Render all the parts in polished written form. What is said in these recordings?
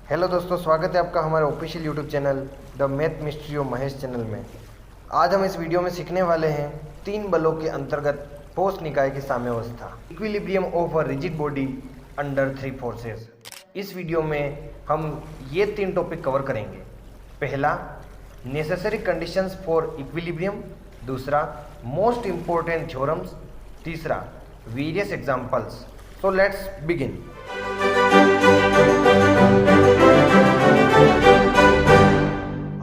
Hello दोस्तों, स्वागत है आपका हमारे official YouTube channel the math mystery of Mahesh channel में। आज हम इस वीडियो में सीखने वाले हैं तीन बलों के अंतर्गत ठोस निकाय की साम्यावस्था, equilibrium of a rigid body under three forces. इस वीडियो में हम ये तीन टॉपिक कवर करेंगे। पहला, नेसेसरी कंडीशंस फॉर इक्विलिब्रियम। दूसरा, मोस्ट इम्पोर्टेंट थ्योरम्स। तीसरा, various examples. So let's begin.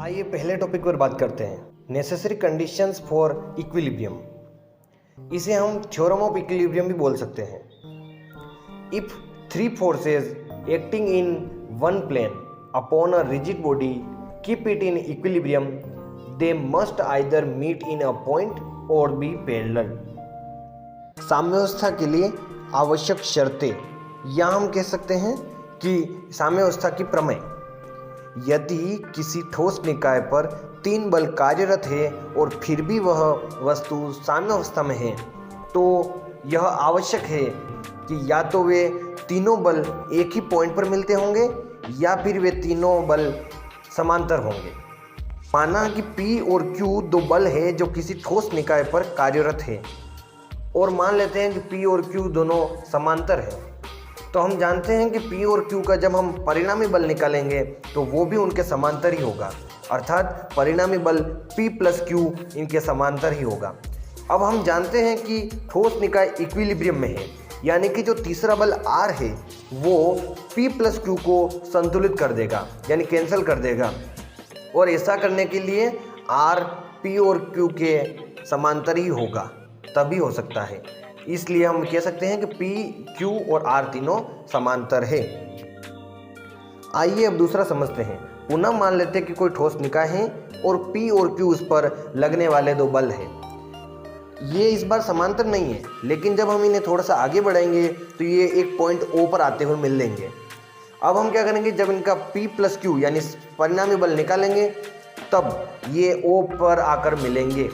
आइए पहले टॉपिक पर बात करते हैं, नेसेसरी कंडीशंस फॉर इक्विलिब्रियम। इसे हम थ्योरम ऑफ इक्विलिब्रियम भी बोल सकते हैं। If three forces acting in one plane upon a rigid body keep it in equilibrium, they must either meet in a point और बी पैरेलल। साम्यावस्था के लिए आवश्यक शर्तें, या हम कह सकते हैं कि साम्यावस्था की प्रमेय। यदि किसी ठोस निकाय पर तीन बल कार्यरत है और फिर भी वह वस्तु साम्यावस्था में है, तो यह आवश्यक है कि या तो वे तीनों बल एक ही पॉइंट पर मिलते होंगे या फिर वे तीनों बल समांतर होंगे। माना कि P और Q दो बल है जो किसी ठोस निकाय पर कार्यरत है, और मान लेते हैं कि P और Q दोनों समांतर हैं। तो हम जानते हैं कि P और Q का जब हम परिणामी बल निकालेंगे तो वो भी उनके समांतर ही होगा, अर्थात परिणामी बल P प्लस Q इनके समांतर ही होगा। अब हम जानते हैं कि ठोस निकाय इक्विलिब्रियम में है, यानी कि जो तीसरा बल R है वो P प्लस Q को संतुलित कर देगा, यानी कैंसिल कर देगा। और ऐसा करने के लिए R P और Q के समांतर ही होगा, तभी हो सकता है। इसलिए हम कह सकते हैं कि P, Q और R तीनों समांतर है। आइए अब दूसरा समझते हैं। पुनः मान लेते हैं कि कोई ठोस निकाय है और P और Q उस पर लगने वाले दो बल हैं। ये इस बार समांतर नहीं है, लेकिन जब हम इन्हें थोड़ा सा आगे बढ़ाएंगे तो ये एक पॉइंट O पर आते हुए मिल लेंगे। अब हम क्या करेंगे, जब इनका P प्लस Q यानी परिणामी बल निकालेंगे तब ये O पर आकर मिलेंगे।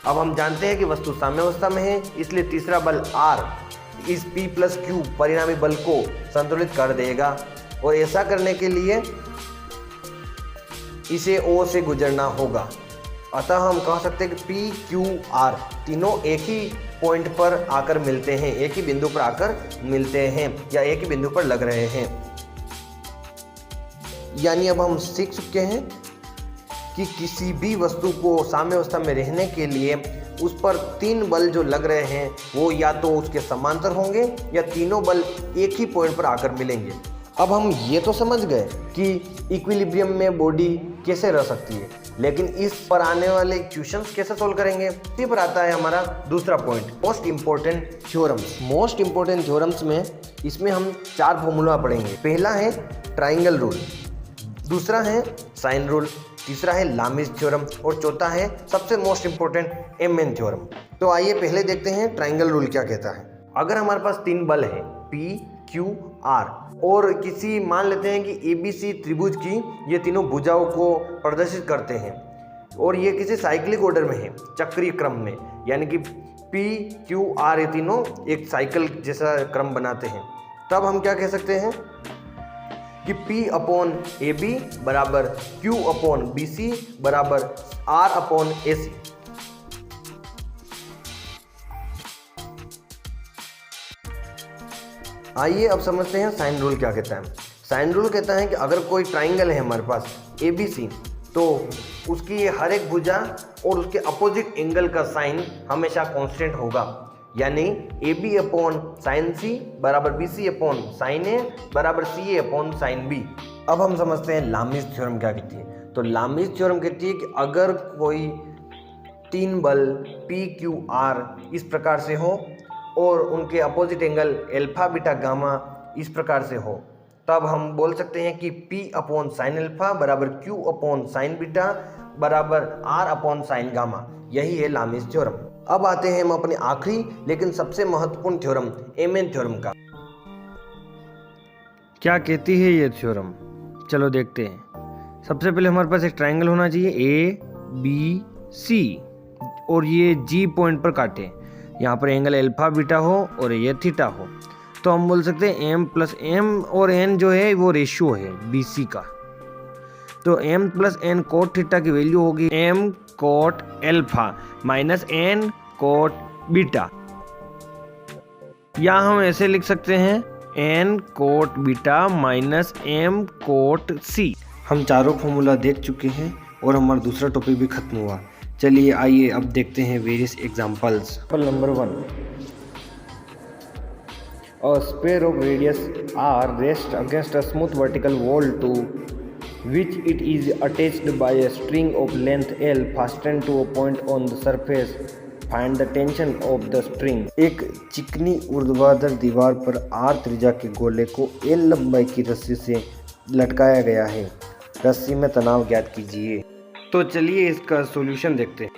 अब हम जानते हैं कि वस्तु साम्यावस्था में है, इसलिए तीसरा बल R इस P प्लस Q परिणामी बल को संतुलित कर देगा। और ऐसा करने के लिए इसे O से गुजरना होगा। अतः हम कह सकते हैं कि P, Q, R तीनों एक ही पॉइंट पर आकर मिलते हैं, एक ही बिंदु पर आकर मिलते हैं या एक ही बिंदु पर लग रहे हैं। यानी अब हम सीख चुके हैं कि किसी भी वस्तु को साम्यावस्था में रहने के लिए उस पर तीन बल जो लग रहे हैं वो या तो उसके समांतर होंगे या तीनों बल एक ही पॉइंट पर आकर मिलेंगे। अब हम ये तो समझ गए कि इक्विलिब्रियम में बॉडी कैसे रह सकती है, लेकिन इस पर आने वाले इक्वेशंस कैसे सोल्व करेंगे, इसी पर आता है हमारा दूसरा point, most important theorems. Most important theorems में इसमें हम चार फॉर्मूला पढ़ेंगे। पहला है ट्राइंगल रूल, दूसरा है साइन रूल, तीसरा है लामीज थ्योरम और चौथा है सबसे मोस्ट इंपॉर्टेंट एमएन थ्योरम। तो आइए पहले देखते हैं ट्राइंगल रूल क्या कहता है। अगर हमारे पास तीन बल है P, Q, R और किसी मान लेते हैं कि ABC त्रिभुज की ये तीनों भुजाओं को प्रदर्शित करते हैं और ये किसी साइक्लिक ऑर्डर में है, चक्रीय क्रम में, यानी कि P, Q, R ये तीनों एक साइकिल जैसा क्रम बनाते हैं। तब हम क्या कह सकते हैं कि P अपॉन AB बराबर Q अपॉन BC बराबर R अपॉन AC। आइए अब समझते हैं साइन रूल क्या कहता है। साइन रूल कहता है कि अगर कोई ट्राइंगल है हमारे पास ABC, तो उसकी हर एक भुजा और उसके अपोजिट एंगल का साइन हमेशा कांस्टेंट होगा, यानी AB अपॉन साइन C बराबर BC अपॉन साइन A बराबर CA अपॉन साइन B। अब हम समझते हैं लामीज थ्योरम क्या कहती है। तो लामीज थ्योरम कहती है कि अगर कोई तीन बल P, Q, R इस प्रकार से हो और उनके opposite angle alpha, beta, gamma इस प्रकार से हो, तब हम बोल सकते हैं कि P अपॉन साइन अल्फा बराबर Q अपॉन साइन बीटा बराबर R अपॉन साइन गामा। यही है लामीज थ्योरम। अब आते हैं हम अपने आखिरी लेकिन सबसे महत्वपूर्ण थ्योरम, एमएन थ्योरम का। क्या कहती है ये थ्योरम, चलो देखते हैं। सबसे पहले हमारे पास एक ट्राइंगल होना चाहिए ABC और ये G पॉइंट पर काटे। यहाँ पर एंगल अल्फा बीटा हो और ये थीटा हो। तो हम बोल सकते हैं एम प्लस एम, और एन जो है वो रेशियो है BC का। तो M plus N cot theta की वैल्यू होगी M cot alpha minus N cot beta, या हम ऐसे लिख सकते हैं N cot beta minus M cot C. हम चारों फॉर्मूला देख चुके हैं और हमारा दूसरा टॉपिक भी खत्म हुआ। चलिए आइए अब देखते हैं various examples. Example number 1, a sphere of radius r rests against a smooth vertical wall to which it is attached by a string of length L fastened to a point on the surface. Find the tension of the string. एक चिकनी ऊर्ध्वाधर दीवार पर R त्रिज्या के गोले को L लंबाई की रस्सी से लटकाया गया है। रस्सी में तनाव ज्ञात कीजिए। तो चलिए इसका सॉल्यूशन देखते हैं।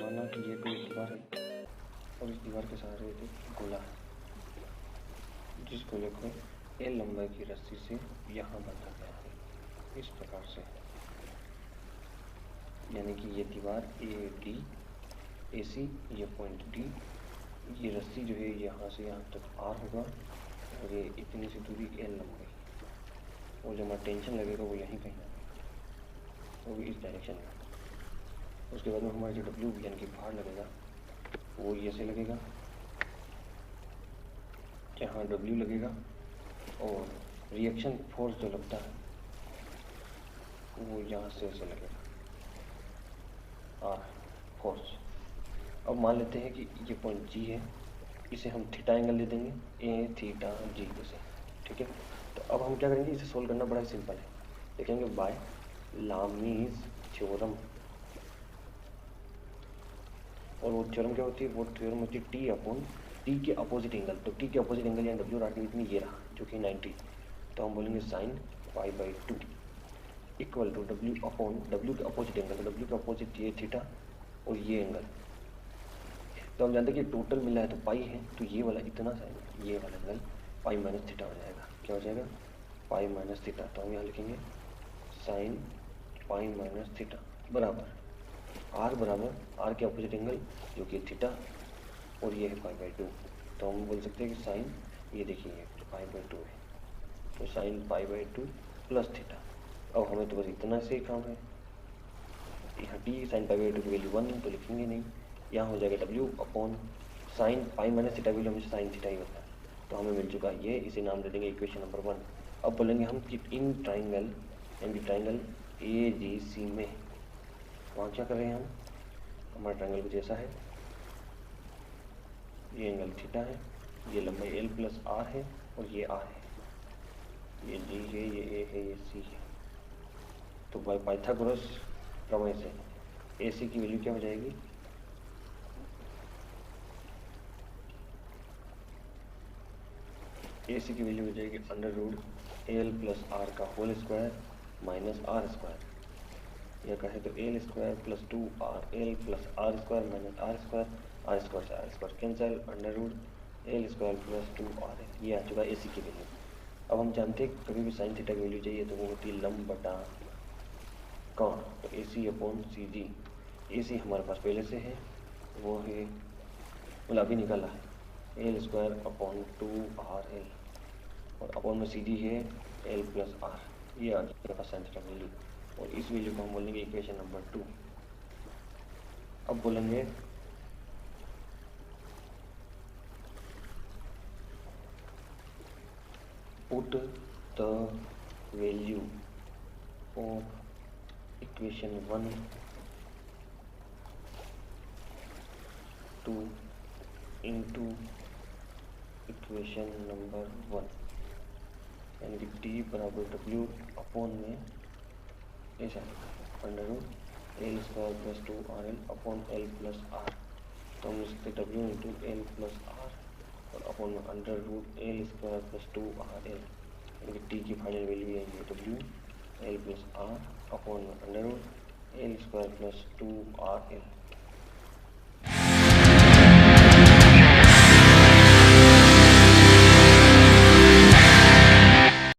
माना कि ये कोई दीवार है और इस दीवार के सहारे एक गोला है, जिस गोले को L लंबाई की रस्सी से यहाँ बांधा गया है इस प्रकार से। यानी कि ये दीवार AD AC, ये पॉइंट D, ये रस्सी जो है यहाँ से यहाँ तक R होगा और ये इतनी सी दूरी L लंबाई, और जो हमारा टेंशन लगेगा वो यहीं कहीं, वो भी इस डायरेक्शन में। उसके बाद में हमारा जो W यानी कि भार लगेगा वो ये से लगेगा, यहाँ W लगेगा, और रिएक्शन फोर्स जो लगता है वो यहाँ से ऐसे लगेगा R फोर्स। अब मान लेते हैं कि ये पॉइंट G है, इसे हम थीटा एंगल दे देंगे A थीटा G इसे, ठीक है। तो अब हम क्या करेंगे, इसे सोल्व करना बड़ा सिंपल है। देखेंगे बाय लामीज थ्योरम, और वो थ्योरम क्या होती है, वो थ्योरम होती है T अपॉन T के अपोजिट एंगल। तो T के अपोजिट एंगल यानी W राइट में ये रहा जो कि 90, तो हम बोलेंगे sine π/2 equal to W upon W के अपोजिट एंगल, तो W के अपोजिट ये थीटा और ये एंगल। तो हम जानते हैं कि टोटल मिला है तो पाई है, तो ये वाला इतना साइन, ये वाला एंगल पाई माइनस थीटा हो जाएगा। क्या हो जाएगा, पाई माइनस थीटा। तो हम यहाँ लिखेंगे साइन पाई माइनस थीटा बराबर R बराबर R के अपोजिट एंगल जो कि थीटा, और ये है π/2। तो हम बोल सकते हैं कि साइन, ये देखिए π/2 है, तो साइन π/2 प्लस थीटा। अब हमें तो बस इतना से ही काम है। यहाँ T साइन π/2 की वैल्यू 1 तो लिखेंगे नहीं, यहाँ हो जाएगा W upon sine pi minus theta value हमेशा साइन थीटा ही होता है। तो हमें मिल चुका ये, इसे नाम दे देंगे इक्वेशन नंबर 1। अब बोलेंगे हम कि इन ट्राइंगल यानी ट्राइंगल AGC में वहाँ क्या कर रहे हैं हम, हमारा ट्राइंगल कुछ ऐसा है, ये एंगल थीटा है, ये लंबाई L प्लस R है, और ये R है, ये G है, ये A है, ये C है। तो बाय पाइथागोरस प्रमेय से AC की वैल्यू क्या हो जाएगी, AC की वैल्यू हो जाएगी √L प्लस R का whole square minus R square. यह कहे तो L square plus 2RL plus R square minus R square, R square से R square cancel, √L square plus 2RL। ये आ चुका है AC की वैल्यू। अब हम जानते हैं कभी भी साइन थीटा की वैल्यू चाहिए तो वो होती है लंब बटा कौन, तो AC अपॉन CG। AC हमारे पास पहले से है, वो है मतलब अभी निकाला है L स्क्वायर अपॉन 2RL, और अपॉन में CG है L प्लस R। ये आ जाएगा साइन थीटा वैल्यू, और इस वैल्यू को हम बोलेंगे इक्वेशन नंबर 2। अब बोलेंगे put the value of equation 1 2 into equation number 1, यानी कि T बराबर W अपॉन में ऐसा √L square plus 2RL upon L plus R। तो हम लिखते W into L plus R और अपॉन में √L स्क्वायर प्लस 2RL, यानी कि T की फाइनल वैल्यू है W L plus R upon में √L स्क्वायर प्लस 2RL।